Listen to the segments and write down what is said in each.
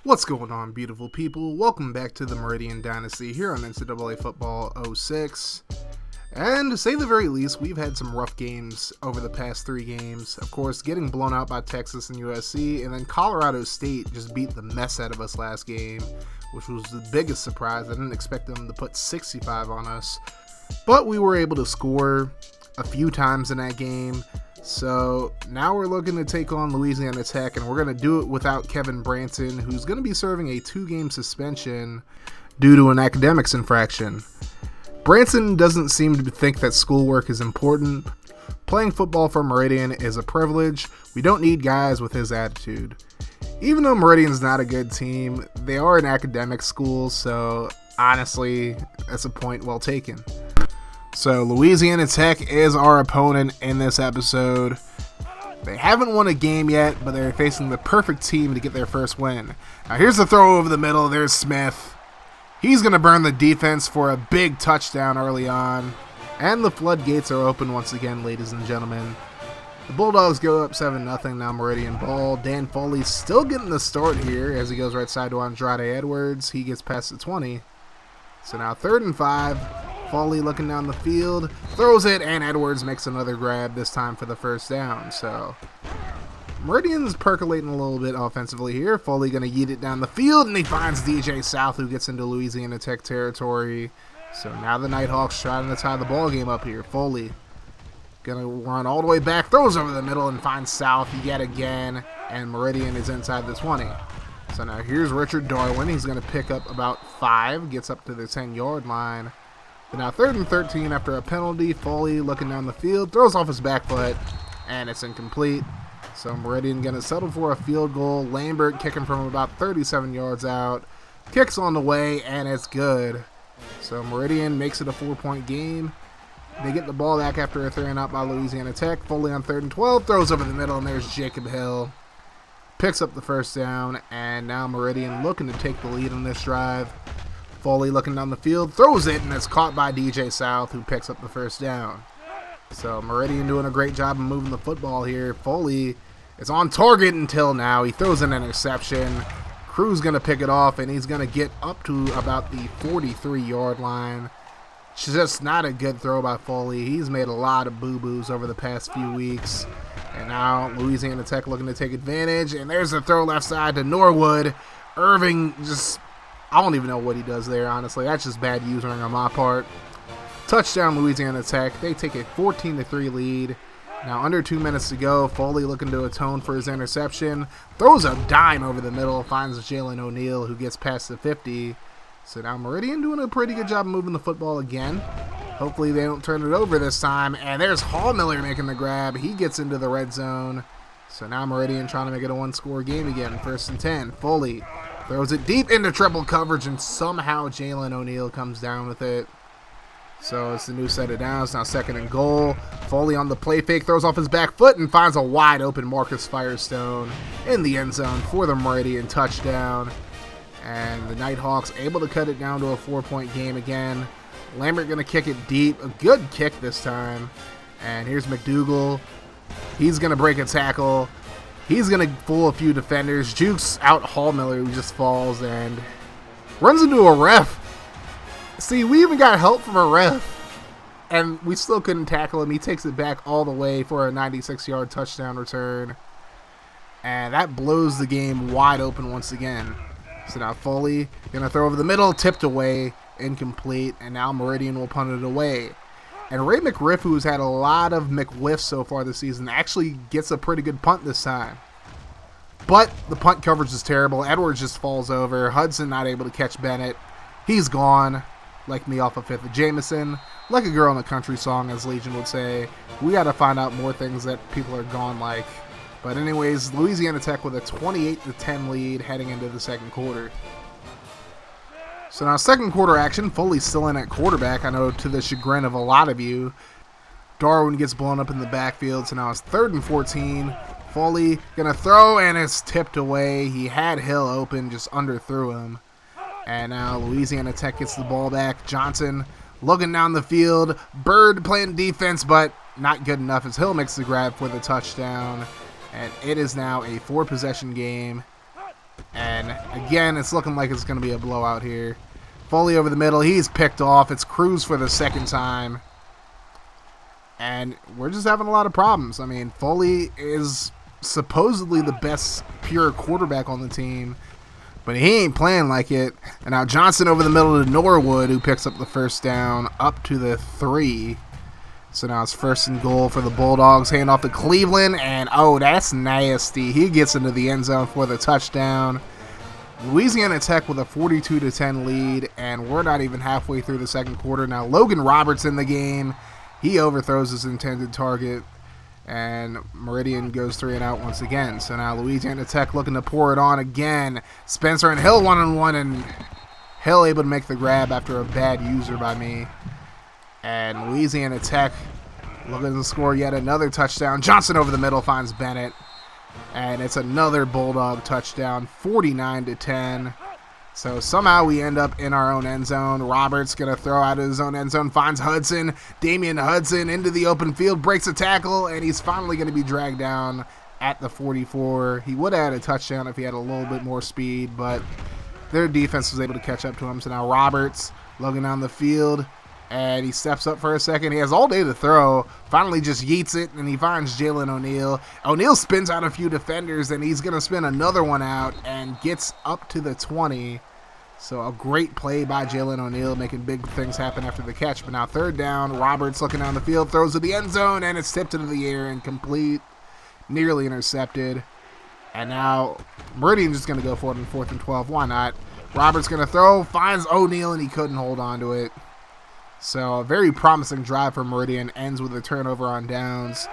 What's going on, beautiful people? Welcome back to the Meridian Dynasty here on NCAA Football 06. And to say the very least, we've had some rough games over the past 3 games. Of course, getting blown out by Texas and USC, and then Colorado State just beat the mess out of us last game, which was the biggest surprise. I didn't expect them to put 65 on us, but we were able to score a few times in that game. So now we're looking to take on Louisiana Tech, and we're going to do it without Kevin Branson, who's going to be serving a 2-game suspension due to an academics infraction. Branson doesn't seem to think that schoolwork is important. Playing football for Meridian is a privilege. We don't need guys with his attitude. Even though Meridian's not a good team, they are an academic school, so honestly, that's a point well taken. So Louisiana Tech is our opponent in this episode. They haven't won a game yet, but they're facing the perfect team to get their first win. Now here's the throw over the middle. There's Smith. He's going to burn the defense for a big touchdown early on. And the floodgates are open once again, ladies and gentlemen. The Bulldogs go up 7-0, now Meridian ball. Dan Foley's still getting the start here as he goes right side to Andrade Edwards. He gets past the 20. So now 3rd and 5. Foley looking down the field, throws it, and Edwards makes another grab, this time for the first down. So Meridian's percolating a little bit offensively here. Foley going to yeet it down the field, and he finds DJ South, who gets into Louisiana Tech territory. So now the Nighthawks trying to tie the ball game up here. Foley going to run all the way back, throws over the middle, and finds South yet again, and Meridian is inside the 20. So now here's Richard Darwin. He's going to pick up about 5, gets up to the 10-yard line. But now 3rd and 13 after a penalty. Foley looking down the field, throws off his back foot, and it's incomplete. So Meridian going to settle for a field goal. Lambert kicking from about 37 yards out. Kicks on the way, and it's good. So Meridian makes it a 4-point game. They get the ball back after a 3-and-out by Louisiana Tech. Foley on 3rd and 12, throws over the middle, and there's Jacob Hill. Picks up the first down, and now Meridian looking to take the lead on this drive. Foley looking down the field, throws it, and it's caught by DJ South, who picks up the first down. So Meridian doing a great job of moving the football here. Foley is on target until now. He throws an interception. Crew's going to pick it off, and he's going to get up to about the 43-yard line. It's just not a good throw by Foley. He's made a lot of boo-boos over the past few weeks. And now Louisiana Tech looking to take advantage, and there's a throw left side to Norwood. Irving just... I don't even know what he does there, honestly. That's just bad using on my part. Touchdown, Louisiana Tech. They take a 14-3 lead. Now, under 2 minutes to go. Foley looking to atone for his interception. Throws a dime over the middle. Finds Jalen O'Neal, who gets past the 50. So now Meridian doing a pretty good job moving the football again. Hopefully they don't turn it over this time. And there's Hallmiller making the grab. He gets into the red zone. So now Meridian trying to make it a 1-score game again. 1st and 10. Foley throws it deep into triple coverage, and somehow Jalen O'Neal comes down with it. So it's the new set of downs. Now 2nd and goal. Foley on the play fake, throws off his back foot, and finds a wide open Marcus Firestone in the end zone for the Meridian touchdown. And the Nighthawks able to cut it down to a 4-point game again. Lambert going to kick it deep. A good kick this time. And here's McDougal. He's going to break a tackle. He's going to fool a few defenders. Jukes out Hallmiller, who just falls and runs into a ref. See, we even got help from a ref, and we still couldn't tackle him. He takes it back all the way for a 96-yard touchdown return. And that blows the game wide open once again. So now Foley going to throw over the middle, tipped away, incomplete, and now Meridian will punt it away. And Ray McRiff, who's had a lot of McWhiffs so far this season, actually gets a pretty good punt this time. But the punt coverage is terrible. Edwards just falls over. Hudson not able to catch Bennett. He's gone, like me off of 5th of Jameson. Like a girl in a country song, as Legion would say. We got to find out more things that people are gone like. But anyways, Louisiana Tech with a 28-10 lead heading into the 2nd quarter. So now 2nd quarter action. Foley's still in at quarterback, I know, to the chagrin of a lot of you. Darwin gets blown up in the backfield, so now it's 3rd and 14. Foley going to throw, and it's tipped away. He had Hill open, just underthrew him. And now Louisiana Tech gets the ball back. Johnson looking down the field. Bird playing defense, but not good enough as Hill makes the grab for the touchdown. And it is now a 4-possession game. And again, it's looking like it's going to be a blowout here. Foley over the middle. He's picked off. It's Cruz for the second time. And we're just having a lot of problems. I mean, Foley is supposedly the best pure quarterback on the team, but he ain't playing like it. And now Johnson over the middle to Norwood, who picks up the first down up to the 3. So now it's 1st and goal for the Bulldogs. Hand off to Cleveland, and oh, that's nasty. He gets into the end zone for the touchdown. Louisiana Tech with a 42-10 lead, and we're not even halfway through the second quarter. Now Logan Roberts in the game. He overthrows his intended target, and Meridian goes 3 and out once again. So now Louisiana Tech looking to pour it on again. Spencer and Hill 1-on-1, and Hill able to make the grab after a bad user by me. And Louisiana Tech looking to score yet another touchdown. Johnson over the middle finds Bennett. And it's another Bulldog touchdown, 49-10. So somehow we end up in our own end zone. Roberts going to throw out of his own end zone, finds Hudson. Damian Hudson into the open field, breaks a tackle, and he's finally going to be dragged down at the 44. He would have had a touchdown if he had a little bit more speed, but their defense was able to catch up to him. So now Roberts looking down the field. And he steps up for a second. He has all day to throw. Finally just yeets it, and he finds Jalen O'Neal. O'Neal spins out a few defenders, and he's going to spin another one out and gets up to the 20. So a great play by Jalen O'Neal, making big things happen after the catch. But now 3rd down, Roberts looking down the field, throws to the end zone, and it's tipped into the air, incomplete, nearly intercepted. And now Meridian just going to go for it on 4th and 12. Why not? Roberts going to throw, finds O'Neal, and he couldn't hold on to it. So a very promising drive for Meridian ends with a turnover on downs.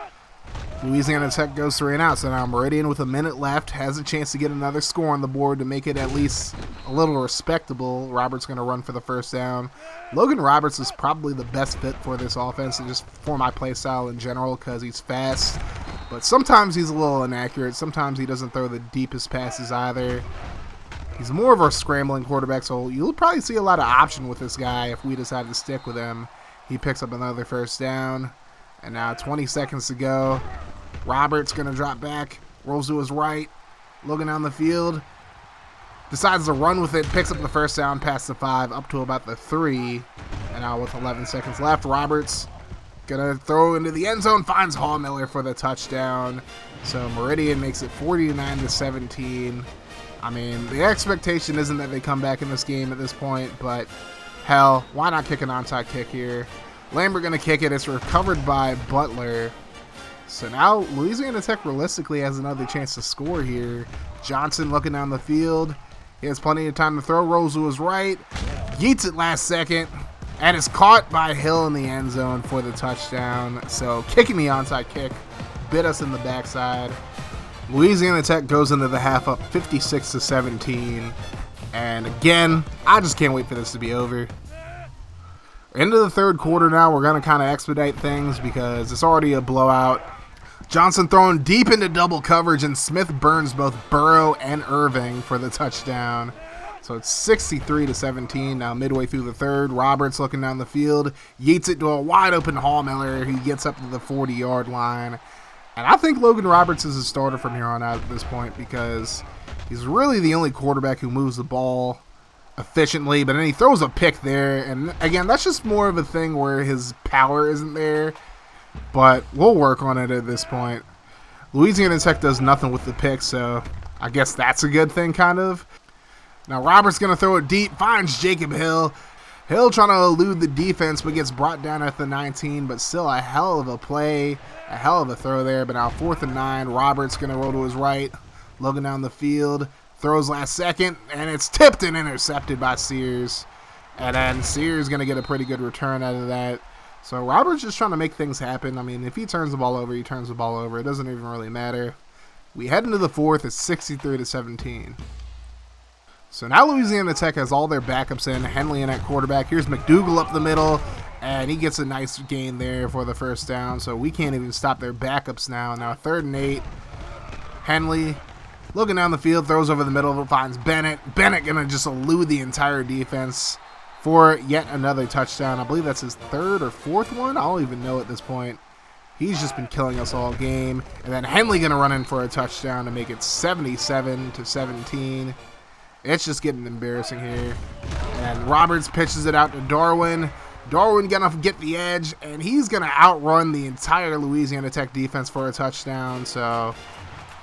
Louisiana Tech goes 3 and out. So now Meridian with a minute left has a chance to get another score on the board to make it at least a little respectable. Roberts going to run for the first down. Logan Roberts is probably the best fit for this offense and just for my play style in general because he's fast. But sometimes he's a little inaccurate. Sometimes he doesn't throw the deepest passes either. He's more of a scrambling quarterback, so you'll probably see a lot of option with this guy if we decide to stick with him. He picks up another first down, and now 20 seconds to go. Roberts going to drop back, rolls to his right, looking down the field, decides to run with it, picks up the first down past the 5, up to about the 3, and now with 11 seconds left, Roberts going to throw into the end zone, finds Hallmiller for the touchdown. So Meridian makes it 49-17. I mean, the expectation isn't that they come back in this game at this point, but hell, why not kick an onside kick here? Lambert going to kick it. It's recovered by Butler. So now Louisiana Tech realistically has another chance to score here. Johnson looking down the field. He has plenty of time to throw. Rolls to his right. Yeets it last second. And it's caught by Hill in the end zone for the touchdown. So kicking the onside kick bit us in the backside. Louisiana Tech goes into the half up 56-17. And again, I just can't wait for this to be over. Into the 3rd quarter now. We're going to kind of expedite things because it's already a blowout. Johnson throwing deep into double coverage, and Smith burns both Burrow and Irving for the touchdown. So it's 63-17 now midway through the 3rd. Roberts looking down the field. Yeets it to a wide open Hallmiller. He gets up to the 40-yard line. And I think Logan Roberts is a starter from here on out at this point because he's really the only quarterback who moves the ball efficiently, but then he throws a pick there. And again, that's just more of a thing where his power isn't there, but we'll work on it at this point. Louisiana Tech does nothing with the pick, so I guess that's a good thing, kind of. Now Roberts going to throw it deep, finds Jacob Hill. Hill trying to elude the defense, but gets brought down at the 19, but still a hell of a play, a hell of a throw there. But now 4th and 9, Roberts going to roll to his right, looking down the field, throws last second, and it's tipped and intercepted by Sears. And then Sears going to get a pretty good return out of that. So Roberts just trying to make things happen. I mean, if he turns the ball over, he turns the ball over. It doesn't even really matter. We head into the 4th. It's 63-17. So now Louisiana Tech has all their backups in. Henley in at quarterback. Here's McDougal up the middle, and he gets a nice gain there for the first down. So we can't even stop their backups now. Now 3rd and 8. Henley looking down the field, throws over the middle, finds Bennett. Bennett going to just elude the entire defense for yet another touchdown. I believe that's his 3rd or 4th one. I don't even know at this point. He's just been killing us all game. And then Henley going to run in for a touchdown to make it 77-17. It's just getting embarrassing here. And Roberts pitches it out to Darwin. Darwin going to get the edge, and he's going to outrun the entire Louisiana Tech defense for a touchdown. So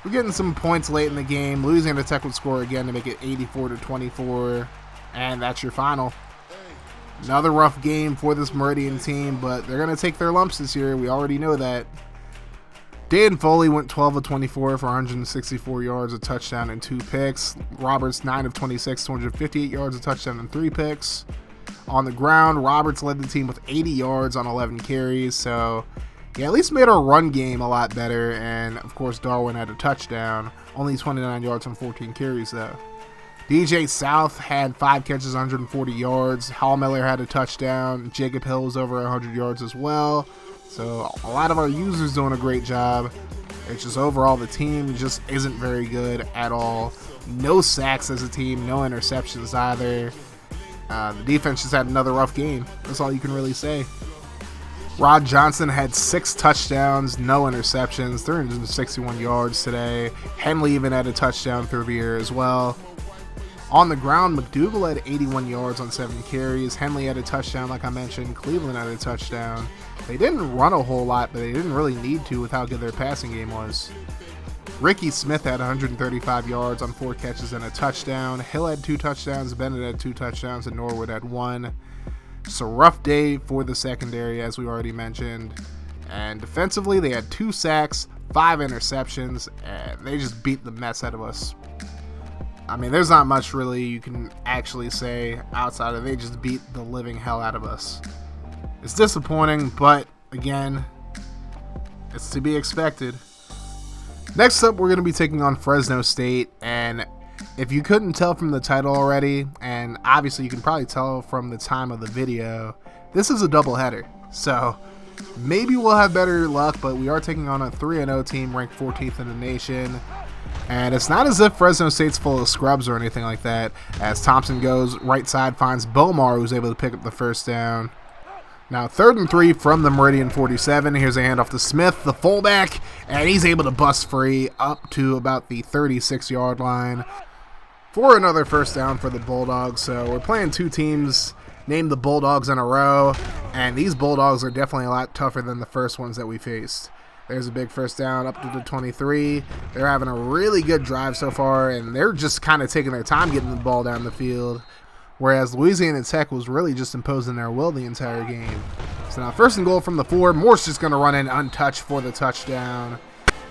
we're getting some points late in the game. Louisiana Tech would score again to make it 84-24. And that's your final. Another rough game for this Meridian team, but they're going to take their lumps this year. We already know that. Dan Foley went 12 of 24 for 164 yards, a touchdown, and 2 picks. Roberts 9 of 26, 258 yards, a touchdown, and 3 picks. On the ground, Roberts led the team with 80 yards on 11 carries, so he at least made our run game a lot better. And of course, Darwin had a touchdown, only 29 yards on 14 carries though. DJ South had 5 catches, 140 yards. Hal Miller had a touchdown. Jacob Hill was over 100 yards as well. So a lot of our users doing a great job. It's just overall the team just isn't very good at all. No sacks as a team, no interceptions either. The defense just had another rough game. That's all you can really say. Rod Johnson had 6 touchdowns, no interceptions, 361 yards today. Henley even had a touchdown through here as well. On the ground, McDougal had 81 yards on 7 carries. Henley had a touchdown, like I mentioned. Cleveland had a touchdown. They didn't run a whole lot, but they didn't really need to with how good their passing game was. Ricky Smith had 135 yards on 4 catches and a touchdown. Hill had 2 touchdowns. Bennett had 2 touchdowns, and Norwood had 1. Just a rough day for the secondary, as we already mentioned. And defensively, they had 2 sacks, 5 interceptions, and they just beat the mess out of us. I mean, there's not much really you can actually say outside of they just beat the living hell out of us. It's disappointing, but again, it's to be expected. Next up, we're going to be taking on Fresno State, and if you couldn't tell from the title already, and obviously you can probably tell from the time of the video, this is a doubleheader. So maybe we'll have better luck, but we are taking on a 3-0 team ranked 14th in the nation. And it's not as if Fresno State's full of scrubs or anything like that, as Thompson goes right side, finds Bomar, who's able to pick up the first down. Now 3rd and 3 from the Meridian 47. Here's a handoff to Smith, the fullback, and he's able to bust free up to about the 36-yard line for another first down for the Bulldogs. So we're playing 2 teams named the Bulldogs in a row, and these Bulldogs are definitely a lot tougher than the first ones that we faced. There's a big first down up to the 23. They're having a really good drive so far, and they're just kind of taking their time getting the ball down the field, whereas Louisiana Tech was really just imposing their will the entire game. So now 1st and goal from the 4. Morse just going to run in untouched for the touchdown.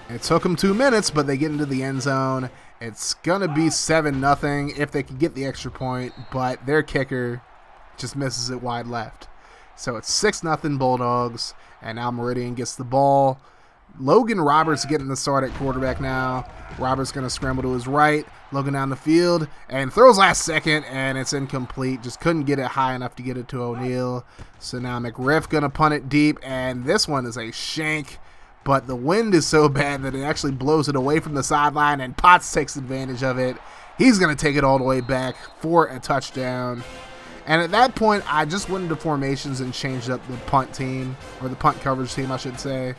It took them 2 minutes, but they get into the end zone. It's going to be 7-0 if they can get the extra point, but their kicker just misses it wide left. So it's 6-0 Bulldogs, and now Meridian gets the ball. Logan Roberts getting the start at quarterback now. Roberts going to scramble to his right, looking down the field, and throws last second, and it's incomplete. Just couldn't get it high enough to get it to O'Neal. So now McRiff going to punt it deep, and this one is a shank, but the wind is so bad that it actually blows it away from the sideline, and Potts takes advantage of it. He's going to take it all the way back for a touchdown. And at that point, I just went into formations and changed up the punt team, or the punt coverage team, I should say,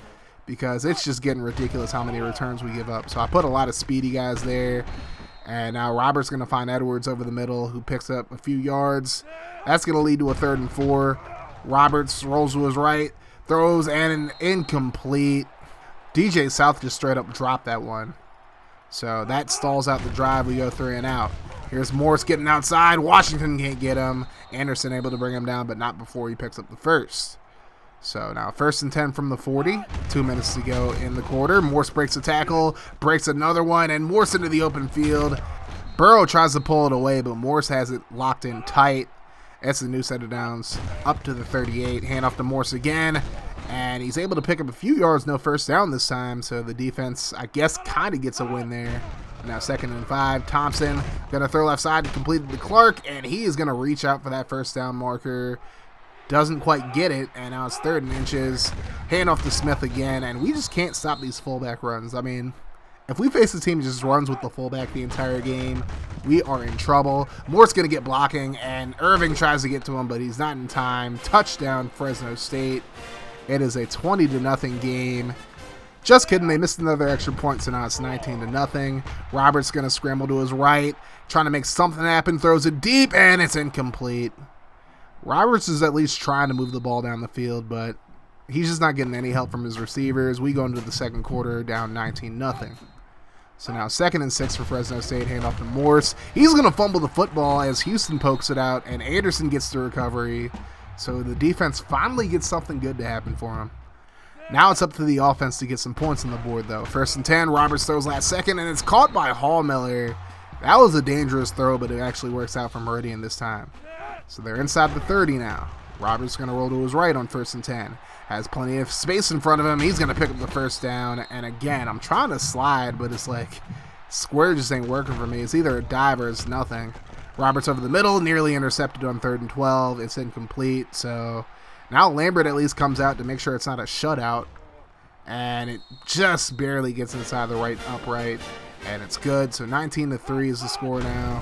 because it's just getting ridiculous how many returns we give up. So I put a lot of speedy guys there, and now Robert's going to find Edwards over the middle, who picks up a few yards. That's going to lead to a 3rd and 4. Roberts rolls to his right, throws, and an incomplete. DJ South just straight up dropped that one. So that stalls out the drive. We go 3 and out. Here's Morse getting outside. Washington can't get him. Anderson able to bring him down, but not before he picks up the first. So now 1st and 10 from the 40. 2 minutes to go in the quarter. Morse breaks a tackle, breaks another one, and Morse into the open field. Burrow tries to pull it away, but Morse has it locked in tight. It's a new set of downs up to the 38. Hand off to Morse again, and he's able to pick up a few yards. No first down this time, so the defense, I guess, kind of gets a win there. Now 2nd and 5. Thompson going to throw left side to complete it to Clark, and he is going to reach out for that first down marker. Doesn't quite get it, and now it's 3rd and inches. Hand off to Smith again, and we just can't stop these fullback runs. I mean, if we face a team that just runs with the fullback the entire game, we are in trouble. Moore's going to get blocking, and Irving tries to get to him, but he's not in time. Touchdown, Fresno State. It is a 20-0 game. Just kidding, they missed another extra point, so now it's 19-0. Roberts going to scramble to his right, trying to make something happen, throws it deep, and it's incomplete. Roberts is at least trying to move the ball down the field, but he's just not getting any help from his receivers. We go into the second quarter down 19-0. So now 2nd and 6 for Fresno State, handoff to Morse. He's going to fumble the football as Houston pokes it out, and Anderson gets the recovery. So the defense finally gets something good to happen for him. Now it's up to the offense to get some points on the board, though. 1st and 10, Roberts throws last second, and it's caught by Hallmiller. That was a dangerous throw, but it actually works out for Meridian this time. So they're inside the 30 now. Roberts going to roll to his right on 1st and 10. Has plenty of space in front of him. He's going to pick up the first down. And again, I'm trying to slide, but it's like square just ain't working for me. It's either a dive or it's nothing. Roberts over the middle, nearly intercepted on 3rd and 12. It's incomplete. So now Lambert at least comes out to make sure it's not a shutout. And it just barely gets inside the right upright. And it's good. So 19-3 is the score now.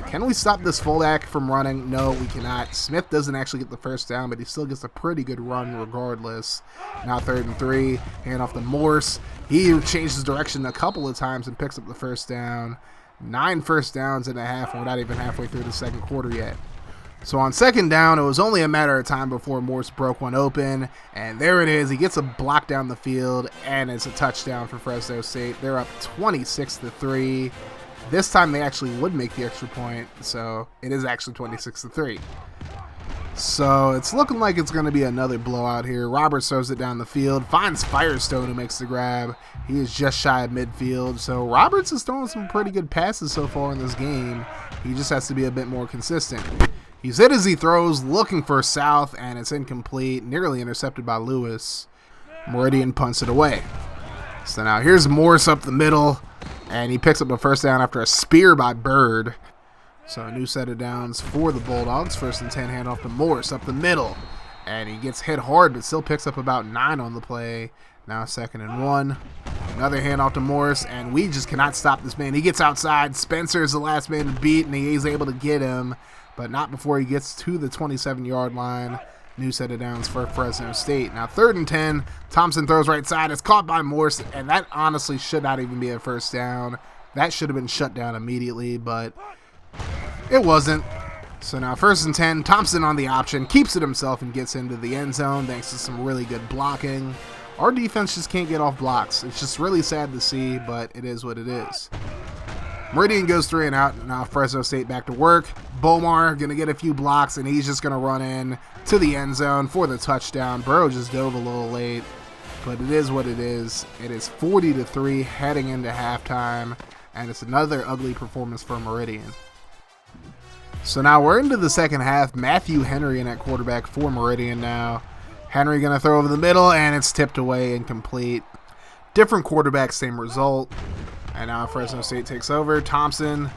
Can we stop this fullback from running? No, we cannot. Smith doesn't actually get the first down, but he still gets a pretty good run regardless. Now 3rd and 3, hand off to Morse. He changes direction a couple of times and picks up the first down. 9 first downs and a half, and we're not even halfway through the second quarter yet. So on 2nd down, it was only a matter of time before Morse broke one open, and there it is. He gets a block down the field, and it's a touchdown for Fresno State. They're up 26-3. This time they actually would make the extra point, so it is actually 26-3. So it's looking like it's going to be another blowout here. Roberts throws it down the field, finds Firestone who makes the grab. He is just shy of midfield, so Roberts is throwing some pretty good passes so far in this game. He just has to be a bit more consistent. He's hit as he throws, looking for South, and it's incomplete, nearly intercepted by Lewis. Meridian punts it away. So now here's Morris up the middle. And he picks up a first down after a spear by Bird. So a new set of downs for the Bulldogs. 1st and 10, handoff to Morris up the middle. And he gets hit hard, but still picks up about 9 on the play. Now 2nd and 1. Another handoff to Morris, and we just cannot stop this man. He gets outside. Spencer is the last man to beat, and he is able to get him. But not before he gets to the 27-yard line. New set of downs for Fresno State. Now 3rd and 10, Thompson throws right side. It's caught by Morse, and that honestly should not even be a first down. That should have been shut down immediately, but it wasn't. So now 1st and 10, Thompson on the option, keeps it himself and gets into the end zone thanks to some really good blocking. Our defense just can't get off blocks. It's just really sad to see, but it is what it is. Meridian goes 3 and out. Now Fresno State back to work. Bomar going to get a few blocks, and he's just going to run in to the end zone for the touchdown. Burrow just dove a little late, but it is what it is. It is 40-3 heading into halftime, and it's another ugly performance for Meridian. So now we're into the second half. Matthew Henry in at quarterback for Meridian now. Henry going to throw over the middle, and it's tipped away, incomplete. Different quarterback, same result. And now Fresno State takes over. Thompson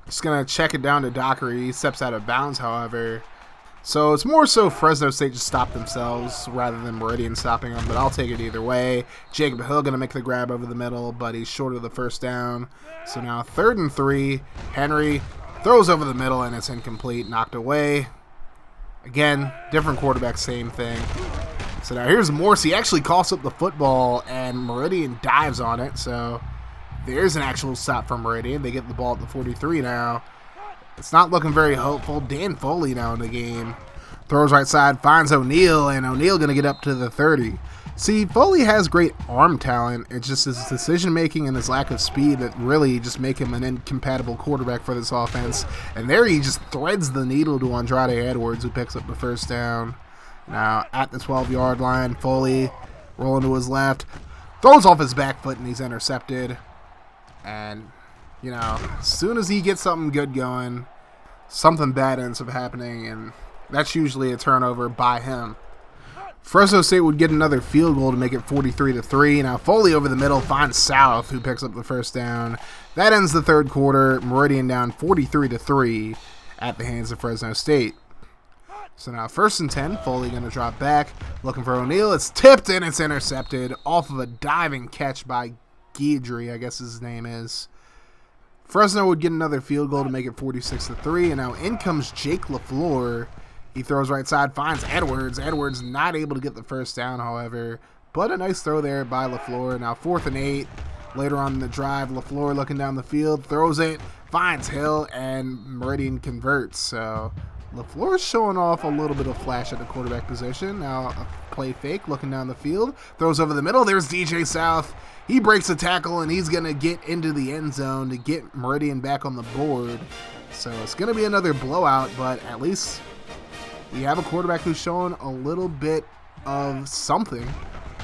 just going to check it down to Dockery. He steps out of bounds, however. So it's more so Fresno State just stopped themselves rather than Meridian stopping them, but I'll take it either way. Jacob Hill going to make the grab over the middle, but he's short of the first down. So now 3rd and 3. Henry throws over the middle, and it's incomplete, knocked away. Again, different quarterback, same thing. So now here's Morse. He actually coughs up the football, and Meridian dives on it, so there's an actual stop from Meridian. They get the ball at the 43 now. It's not looking very hopeful. Dan Foley now in the game. Throws right side, finds O'Neal, and O'Neal going to get up to the 30. See, Foley has great arm talent. It's just his decision-making and his lack of speed that really just make him an incompatible quarterback for this offense. And there he just threads the needle to Andrade Edwards, who picks up the first down. Now at the 12-yard line, Foley rolling to his left. Throws off his back foot, and he's intercepted. And, you know, as soon as he gets something good going, something bad ends up happening, and that's usually a turnover by him. Fresno State would get another field goal to make it 43-3. Now Foley over the middle finds South, who picks up the first down. That ends the third quarter. Meridian down 43-3 at the hands of Fresno State. So now 1st and 10, Foley going to drop back, looking for O'Neal. It's tipped and it's intercepted off of a diving catch by Guidry, I guess his name is. Fresno would get another field goal to make it 46-3, and now in comes Jake LaFleur. He throws right side, finds Edwards. Edwards not able to get the first down, however. But a nice throw there by LaFleur. Now 4th and 8. Later on in the drive, LaFleur looking down the field, throws it, finds Hill, and Meridian converts. So LaFleur's showing off a little bit of flash at the quarterback position. Now a play fake, looking down the field, throws over the middle. There's DJ South. He breaks a tackle, and he's going to get into the end zone to get Meridian back on the board. So it's going to be another blowout, but at least we have a quarterback who's showing a little bit of something.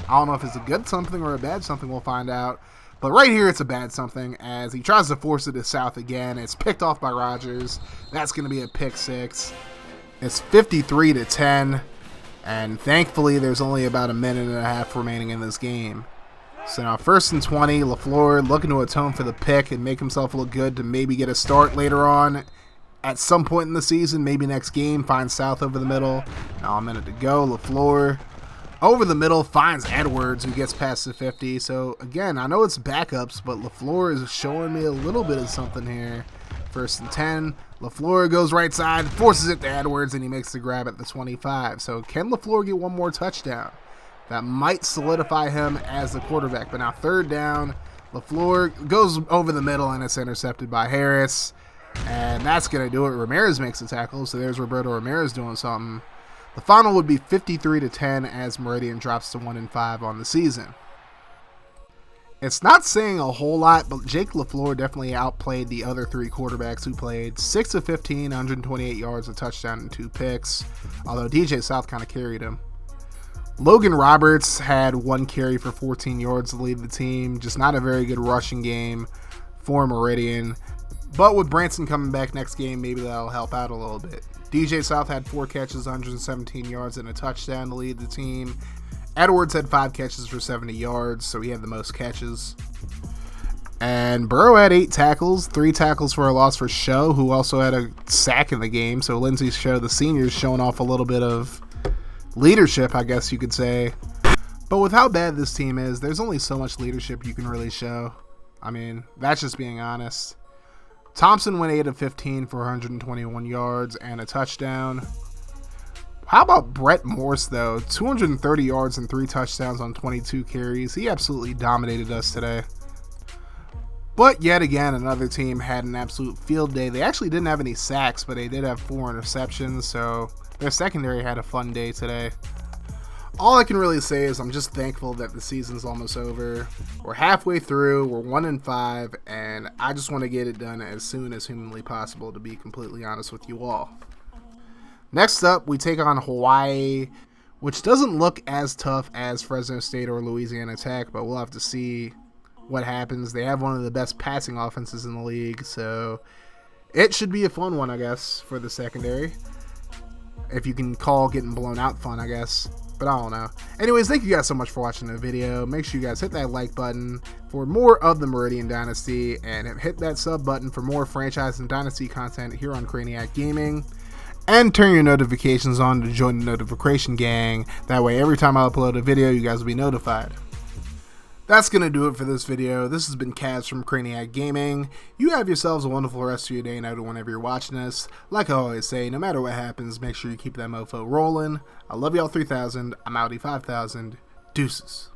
I don't know if it's a good something or a bad something. We'll find out. But right here, it's a bad something as he tries to force it to South again. It's picked off by Rogers. That's going to be a pick 6. It's 53-10, and thankfully, there's only about a minute and a half remaining in this game. So now 1st and 20, LaFleur looking to atone for the pick and make himself look good to maybe get a start later on at some point in the season, maybe next game. Finds South over the middle. Now a minute to go. LaFleur over the middle, finds Edwards, who gets past the 50. So, again, I know it's backups, but LaFleur is showing me a little bit of something here. 1st and 10. LaFleur goes right side, forces it to Edwards, and he makes the grab at the 25. So, can LaFleur get one more touchdown? That might solidify him as the quarterback. But now 3rd down. LaFleur goes over the middle, and it's intercepted by Harris. And that's going to do it. Ramirez makes the tackle, so there's Roberto Ramirez doing something. The final would be 53-10 as Meridian drops to 1-5 on the season. It's not saying a whole lot, but Jake LaFleur definitely outplayed the other 3 quarterbacks who played. 6 of 15, 128 yards, a touchdown, and 2 picks, although DJ South kind of carried him. Logan Roberts had 1 carry for 14 yards to lead the team. Just not a very good rushing game for Meridian. But with Branson coming back next game, maybe that'll help out a little bit. DJ South had 4 catches, 117 yards, and a touchdown to lead the team. Edwards had 5 catches for 70 yards, so he had the most catches. And Burrow had 8 tackles, 3 tackles for a loss for Show, who also had a sack in the game. So Lindsey Show, the senior, is showing off a little bit of leadership, I guess you could say. But with how bad this team is, there's only so much leadership you can really show. I mean, that's just being honest. Thompson went 8 of 15 for 121 yards and a touchdown. How about Brett Morse, though? 230 yards and 3 touchdowns on 22 carries. He absolutely dominated us today. But yet again, another team had an absolute field day. They actually didn't have any sacks, but they did have 4 interceptions, so their secondary had a fun day today. All I can really say is I'm just thankful that the season's almost over. We're halfway through, we're 1-5, and I just want to get it done as soon as humanly possible, to be completely honest with you all. Next up, we take on Hawaii, which doesn't look as tough as Fresno State or Louisiana Tech, but we'll have to see what happens. They have one of the best passing offenses in the league, so it should be a fun one, I guess, for the secondary. If you can call getting blown out fun, I guess. But I don't know. Anyways, thank you guys so much for watching the video. Make sure you guys hit that like button for more of the Meridian Dynasty, and hit that sub button for more franchise and dynasty content here on Craniac Gaming. And turn your notifications on to join the notification gang. That way, every time I upload a video, you guys will be notified. That's going to do it for this video. This has been Kaz from Craniac Gaming. You have yourselves a wonderful rest of your day and night whenever you're watching this. Like I always say, no matter what happens, make sure you keep that mofo rolling. I love y'all 3000. I'm Audi 5000. Deuces.